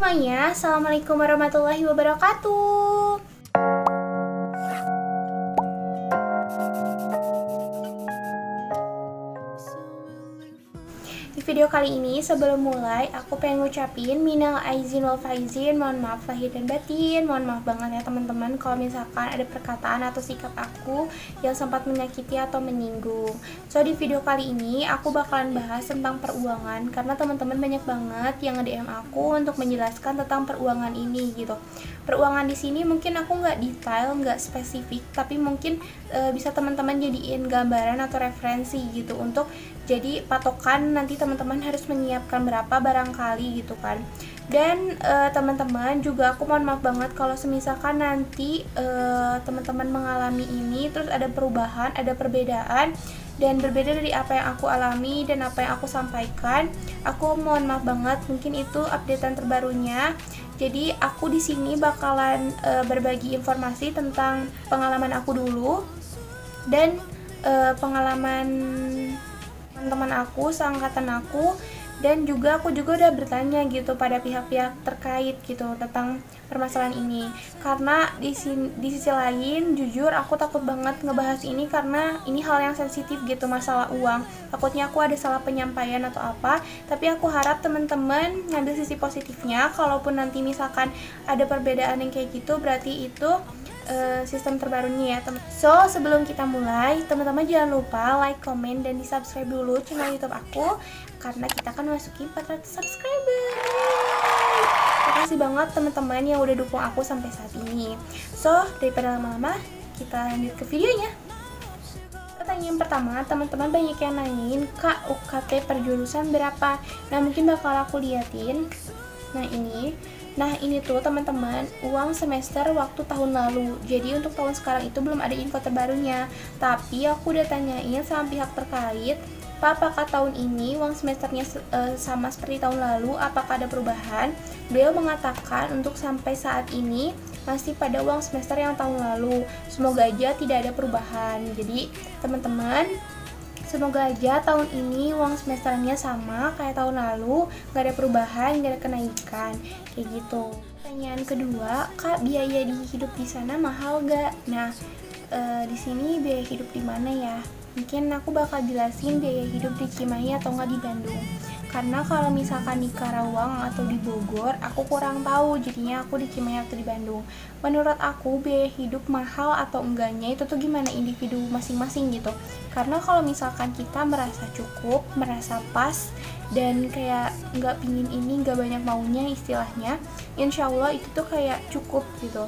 Semuanya, Assalamualaikum warahmatullahi wabarakatuh. Di video kali ini, sebelum mulai, aku pengen ngucapin minal aizin wal faizin, mohon maaf lahir dan batin, mohon maaf banget ya teman-teman kalau misalkan ada perkataan atau sikap aku yang sempat menyakiti atau menyinggung. So, di video kali ini, aku bakalan bahas tentang peruangan, karena teman-teman banyak banget yang nge-DM aku untuk menjelaskan tentang peruangan ini gitu. Peruangan di sini mungkin aku nggak detail, nggak spesifik, tapi mungkin bisa teman-teman jadiin gambaran atau referensi gitu untuk jadi patokan nanti teman-teman harus menyiapkan berapa barangkali gitu kan. Dan teman-teman juga aku mohon maaf banget kalau semisalkan nanti teman-teman mengalami ini terus ada perubahan, ada perbedaan dan berbeda dari apa yang aku alami dan apa yang aku sampaikan. Aku mohon maaf banget, mungkin itu updatean terbarunya. Jadi aku di sini bakalan berbagi informasi tentang pengalaman aku dulu dan pengalaman teman-teman aku, seangkatan aku, dan juga aku udah bertanya gitu pada pihak-pihak terkait gitu tentang permasalahan ini. Karena di sisi lain jujur aku takut banget ngebahas ini karena ini hal yang sensitif gitu, masalah uang. Takutnya aku ada salah penyampaian atau apa, tapi aku harap teman-teman ngambil sisi positifnya. Kalaupun nanti misalkan ada perbedaan yang kayak gitu, berarti itu sistem terbarunya ya teman. So, sebelum kita mulai, teman-teman jangan lupa like, comment, dan di subscribe dulu channel YouTube aku karena kita akan masukin 400 subscriber. Makasih banget teman-teman yang udah dukung aku sampai saat ini. So, daripada lama-lama, kita lanjut ke videonya. Pertanyaan pertama, teman-teman banyak yang nanyain, Kak, UKT per jurusan berapa? Nah, mungkin bakal aku liatin. Nah ini tuh teman-teman, uang semester waktu tahun lalu. Jadi untuk tahun sekarang itu belum ada info terbarunya. Tapi aku udah tanyain sama pihak terkait, Pak, apakah tahun ini uang semesternya sama seperti tahun lalu? Apakah ada perubahan? Beliau mengatakan untuk sampai saat ini masih pada uang semester yang tahun lalu. Semoga aja tidak ada perubahan. Jadi teman-teman, semoga aja tahun ini uang semesternya sama kayak tahun lalu, gak ada perubahan, gak ada kenaikan, kayak gitu. Pertanyaan kedua, Kak, biaya hidup di sana mahal gak? Nah, di sini biaya hidup di mana ya? Mungkin aku bakal jelasin biaya hidup di Cimahi atau enggak di Bandung. Karena kalau misalkan di Karawang atau di Bogor, aku kurang tahu, jadinya aku di Cimahi atau di Bandung. Menurut aku biaya hidup mahal atau enggaknya itu tuh gimana individu masing-masing gitu. Karena kalau misalkan kita merasa cukup, merasa pas, dan kayak nggak pingin ini, nggak banyak maunya istilahnya, insya Allah itu tuh kayak cukup gitu.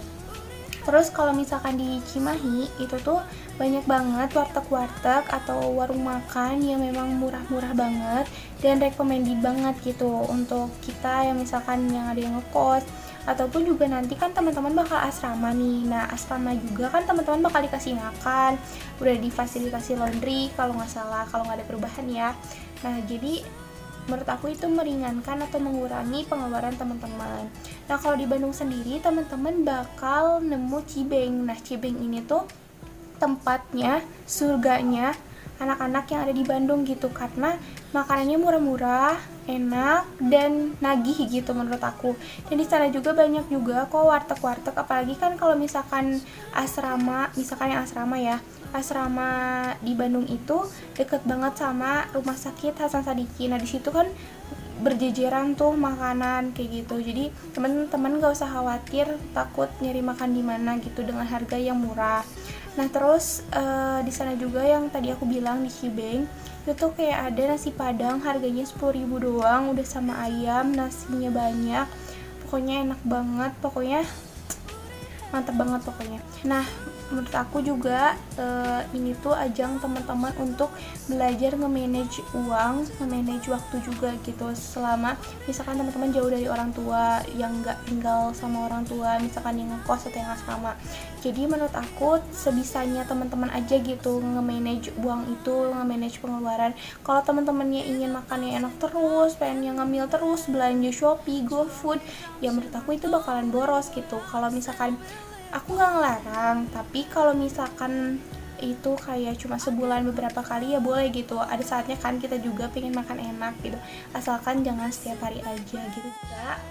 Terus kalau misalkan di Cimahi itu tuh banyak banget warteg-warteg atau warung makan yang memang murah-murah banget dan recommended banget gitu untuk kita yang misalkan yang ada yang ngekos ataupun juga nanti kan teman-teman bakal asrama nih. Nah, asrama juga kan teman-teman bakal dikasih makan, udah difasilitasi laundry kalau nggak salah, kalau nggak ada perubahan ya. Nah, jadi menurut aku itu meringankan atau mengurangi pengeluaran teman-teman. Nah, kalau di Bandung sendiri teman-teman bakal nemu Cibeng. Nah, Cibeng ini tuh tempatnya, surganya anak-anak yang ada di Bandung gitu, karena makanannya murah-murah, enak, dan nagih gitu menurut aku. Dan di sana juga banyak juga kok warteg-warteg, apalagi kan kalau misalkan asrama, misalkan yang asrama ya, asrama di Bandung itu deket banget sama rumah sakit Hasan Sadikin. Nah di situ kan berjejeran tuh makanan kayak gitu. Jadi teman-teman gak usah khawatir takut nyari makan di mana gitu dengan harga yang murah. Nah terus di sana juga yang tadi aku bilang di Cibeng itu tuh kayak ada nasi padang harganya 10.000 doang, udah sama ayam, nasinya banyak, pokoknya enak banget, pokoknya mantap banget pokoknya. Nah menurut aku juga ini tuh ajang teman-teman untuk belajar nge-manage uang, nge-manage waktu juga gitu. Selama misalkan teman-teman jauh dari orang tua, yang nggak tinggal sama orang tua, misalkan yang ngekos atau yang asrama. Jadi menurut aku sebisanya teman-teman aja gitu nge-manage uang itu, nge-manage pengeluaran. Kalau teman-temannya ingin makannya enak terus, pengen ngemil terus, belanja Shopee, GoFood, ya menurut aku itu bakalan boros gitu. Kalau misalkan aku nggak ngelarang, tapi kalau misalkan itu kayak cuma sebulan beberapa kali ya boleh gitu. Ada saatnya kan kita juga pengen makan enak gitu, asalkan jangan setiap hari aja gitu.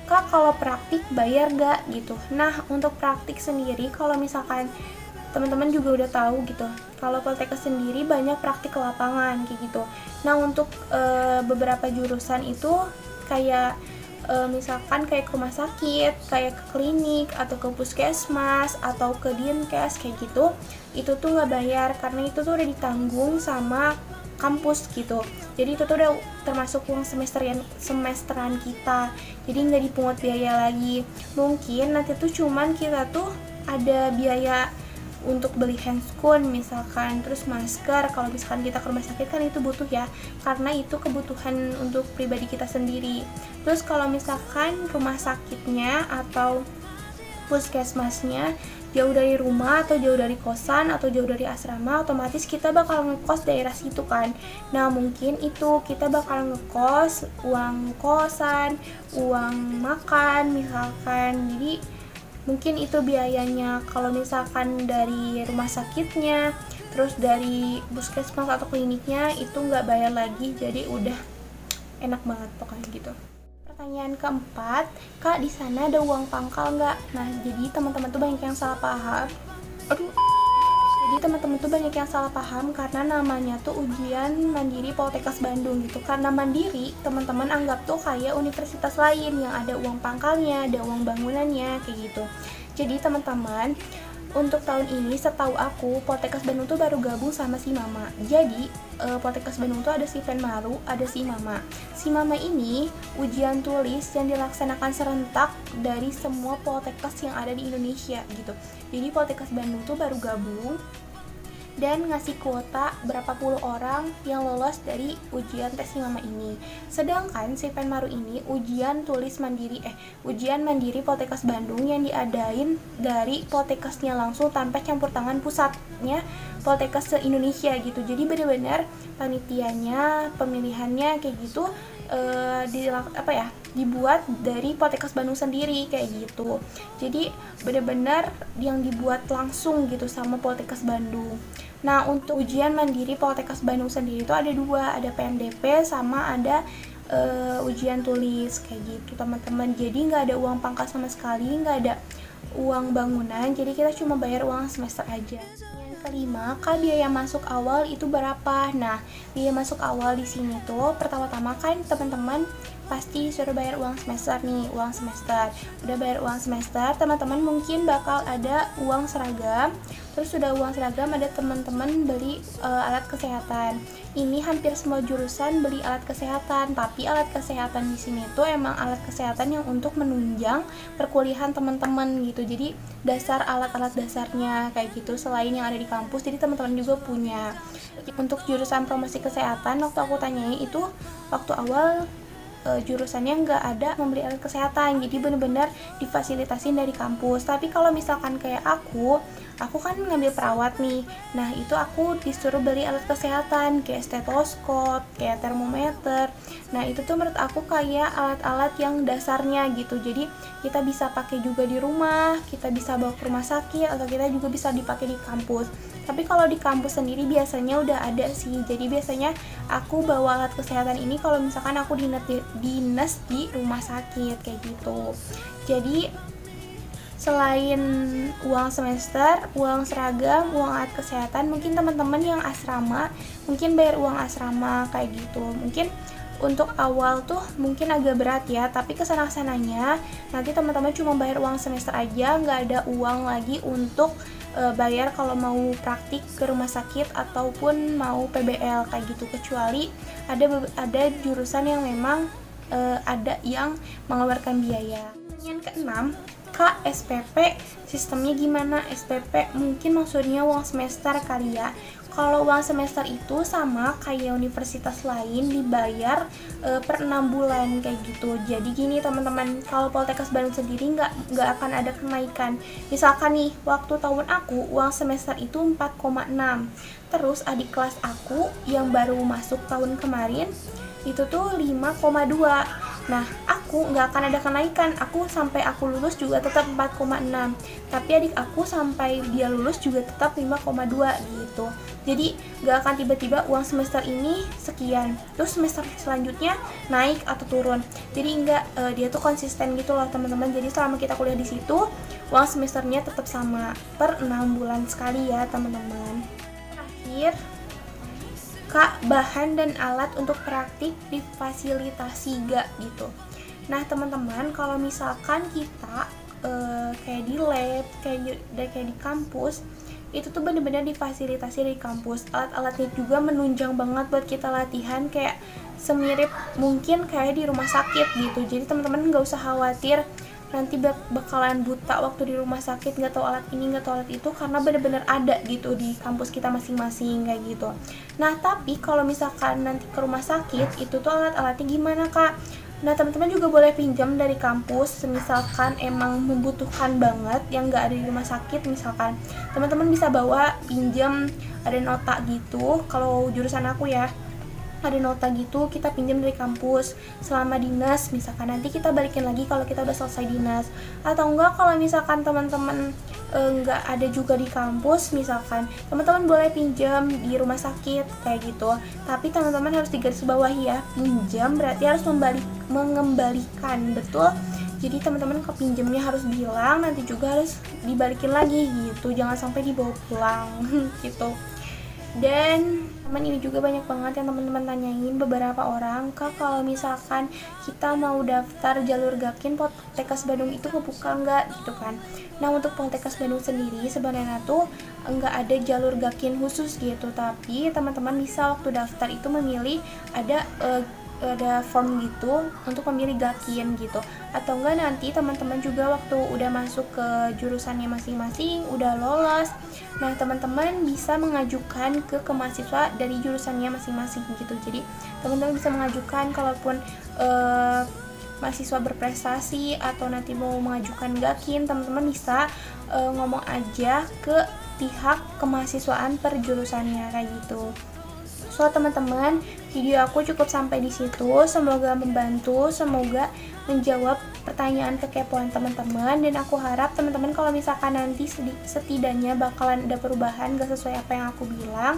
Kak, kalau praktik bayar gak gitu? Nah, untuk praktik sendiri kalau misalkan teman-teman juga udah tahu gitu, kalau Poltekkes sendiri banyak praktik ke lapangan kayak gitu. Nah, untuk beberapa jurusan itu kayak misalkan kayak ke rumah sakit, kayak ke klinik, atau ke puskesmas, atau ke dinkes kayak gitu, itu tuh nggak bayar karena itu tuh udah ditanggung sama kampus gitu. Jadi itu tuh udah termasuk uang semesteran kita, jadi nggak dipungut biaya lagi. Mungkin nanti tuh cuman kita tuh ada biaya untuk beli handscoon misalkan, terus masker kalau misalkan kita ke rumah sakit kan itu butuh ya, karena itu kebutuhan untuk pribadi kita sendiri. Terus kalau misalkan rumah sakitnya atau puskesmasnya jauh dari rumah atau jauh dari kosan atau jauh dari asrama, otomatis kita bakal ngekos daerah situ kan. Nah, mungkin itu kita bakal ngekos, uang kosan, uang makan misalkan. Jadi mungkin itu biayanya. Kalau misalkan dari rumah sakitnya, terus dari puskesmas atau kliniknya itu nggak bayar lagi, jadi udah enak banget pokoknya gitu. Pertanyaan keempat, Kak, di sana ada uang pangkal nggak? Nah, jadi teman-teman tuh banyak yang salah paham. Jadi teman-teman tuh banyak yang salah paham karena namanya tuh ujian mandiri Poltekkes Bandung gitu. Karena mandiri, teman-teman anggap tuh kayak universitas lain yang ada uang pangkalnya, ada uang bangunannya kayak gitu. Jadi teman-teman, untuk tahun ini setahu aku Poltekkes Bandung tuh baru gabung sama si Mama. Jadi Poltekkes Bandung tuh ada si Penmaru, ada si Mama. Si Mama ini ujian tulis yang dilaksanakan serentak dari semua Poltekkes yang ada di Indonesia gitu. Jadi Poltekkes Bandung tuh baru gabung dan ngasih kuota berapa puluh orang yang lolos dari ujian tes si Mama ini. Sedangkan si Penmaru ini ujian mandiri Poltekkes Bandung yang diadain dari Poltekkesnya langsung tanpa campur tangan pusatnya Poltekkes se-Indonesia gitu. Jadi benar-benar panitianya, pemilihannya kayak gitu dibuat dari Poltekkes Bandung sendiri kayak gitu. Jadi benar-benar yang dibuat langsung gitu sama Poltekkes Bandung. Nah, untuk ujian mandiri Poltekkes Bandung sendiri itu ada dua, ada PMDP sama ada ujian tulis kayak gitu teman-teman. Jadi nggak ada uang pangkal sama sekali, nggak ada uang bangunan, jadi kita cuma bayar uang semester aja. Yang kelima, Kak, biaya masuk awal itu berapa? Nah, biaya masuk awal di sini tuh pertama-tama kan teman-teman pasti suruh bayar uang semester nih, uang semester. Udah bayar uang semester, teman-teman mungkin bakal ada uang seragam. Terus sudah uang seragam, ada teman-teman beli alat kesehatan. Ini hampir semua jurusan beli alat kesehatan, tapi alat kesehatan di sini tuh emang alat kesehatan yang untuk menunjang perkuliahan teman-teman gitu. Jadi dasar alat-alat dasarnya kayak gitu selain yang ada di kampus, jadi teman-teman juga punya. Untuk jurusan promosi kesehatan, waktu aku tanyain itu waktu awal jurusannya nggak ada membeli alat kesehatan, jadi bener-bener difasilitasin dari kampus. Tapi kalau misalkan kayak aku kan ngambil perawat nih, nah itu aku disuruh beli alat kesehatan kayak stetoskop, kayak termometer. Nah itu tuh menurut aku kayak alat-alat yang dasarnya gitu, jadi kita bisa pakai juga di rumah, kita bisa bawa ke rumah sakit, atau kita juga bisa dipakai di kampus. Tapi kalau di kampus sendiri biasanya udah ada sih, jadi biasanya aku bawa alat kesehatan ini kalau misalkan aku dinas di rumah sakit kayak gitu. Jadi selain uang semester, uang seragam, uang alat kesehatan, mungkin teman-teman yang asrama mungkin bayar uang asrama kayak gitu. Mungkin untuk awal tuh mungkin agak berat ya, tapi kesana-kesananya nanti teman-teman cuma bayar uang semester aja, nggak ada uang lagi untuk bayar kalau mau praktik ke rumah sakit ataupun mau PBL kayak gitu, kecuali ada jurusan yang memang ada yang mengeluarkan biaya. Yang keenam, Kak, SPP sistemnya gimana? SPP mungkin maksudnya uang semester kali ya. Kalau uang semester itu sama kayak universitas lain, dibayar per 6 bulan kayak gitu. Jadi gini teman-teman, kalau Poltekkes Bandung sendiri nggak akan ada kenaikan. Misalkan nih, waktu tahun aku uang semester itu 4,6. Terus adik kelas aku yang baru masuk tahun kemarin itu tuh 5,2. Nah, aku nggak akan ada kenaikan, aku sampai aku lulus juga tetap 4,6, tapi adik aku sampai dia lulus juga tetap 5,2 gitu. Jadi nggak akan tiba-tiba uang semester ini sekian, terus semester selanjutnya naik atau turun. Jadi dia tuh konsisten gitu loh teman-teman. Jadi selama kita kuliah di situ, uang semesternya tetap sama per 6 bulan sekali ya teman-teman. Akhir Kak, bahan dan alat untuk praktik difasilitasi gak gitu. Nah teman-teman, kalau misalkan kita kayak di lab, kayak di kampus, itu tuh bener-bener difasilitasi di kampus. Alat-alatnya juga menunjang banget buat kita latihan, kayak semirip mungkin kayak di rumah sakit gitu. Jadi teman-teman nggak usah khawatir nanti bakalan buta waktu di rumah sakit, nggak tahu alat ini nggak tahu alat itu, karena bener-bener ada gitu di kampus kita masing-masing kayak gitu. Nah tapi kalau misalkan nanti ke rumah sakit, itu tuh alat-alatnya gimana kak? Nah teman-teman juga boleh pinjam dari kampus, misalkan emang membutuhkan banget yang nggak ada di rumah sakit. Misalkan teman-teman bisa bawa pinjam, ada nota gitu. Kalau jurusan aku ya, ada nota gitu, kita pinjam dari kampus selama dinas, misalkan nanti kita balikin lagi kalau kita udah selesai dinas. Atau enggak kalau misalkan teman-teman enggak ada juga di kampus, misalkan teman-teman boleh pinjam di rumah sakit kayak gitu. Tapi teman-teman harus digarisbawahi ya, pinjam berarti harus mengembalikan, betul. Jadi teman-teman kepinjamnya harus bilang, nanti juga harus dibalikin lagi gitu, jangan sampai dibawa pulang gitu. Dan teman ini juga banyak banget yang teman-teman tanyain, beberapa orang, kak kalau misalkan kita mau daftar jalur Gakin Poltekkes Bandung itu kebuka nggak gitu kan. Nah untuk Poltekkes Bandung sendiri sebenarnya tuh nggak ada jalur Gakin khusus gitu, tapi teman-teman bisa waktu daftar itu memilih ada form gitu untuk memilih Gakin gitu. Atau enggak nanti teman-teman juga waktu udah masuk ke jurusannya masing-masing, udah lolos, nah teman-teman bisa mengajukan ke mahasiswa dari jurusannya masing-masing gitu. Jadi teman-teman bisa mengajukan, kalaupun mahasiswa berprestasi atau nanti mau mengajukan Gakin, teman-teman bisa ngomong aja ke pihak kemahasiswaan per jurusannya kayak gitu. So teman-teman, video aku cukup sampai di situ. Semoga membantu, semoga menjawab pertanyaan kekepoan teman-teman, dan aku harap teman-teman kalau misalkan nanti setidaknya bakalan ada perubahan gak sesuai apa yang aku bilang,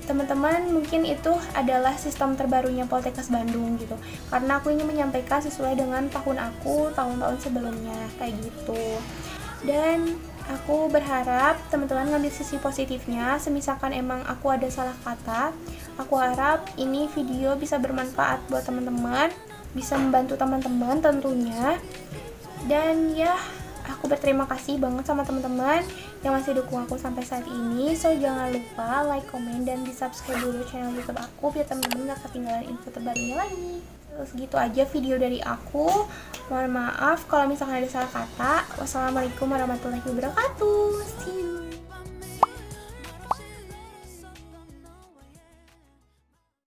teman-teman mungkin itu adalah sistem terbarunya Poltekkes Bandung gitu. Karena aku ingin menyampaikan sesuai dengan tahun-tahun sebelumnya kayak gitu. Dan aku berharap teman-teman ngambil sisi positifnya. Semisalkan emang aku ada salah kata, aku harap ini video bisa bermanfaat buat teman-teman, bisa membantu teman-teman tentunya. Dan ya, aku berterima kasih banget sama teman-teman yang masih dukung aku sampai saat ini. So jangan lupa like, comment, dan di subscribe dulu channel YouTube aku biar teman-teman gak ketinggalan info terbarunya lagi. Segitu aja video dari aku. Mohon maaf kalau misalkan ada salah kata. Wassalamualaikum warahmatullahi wabarakatuh. See you.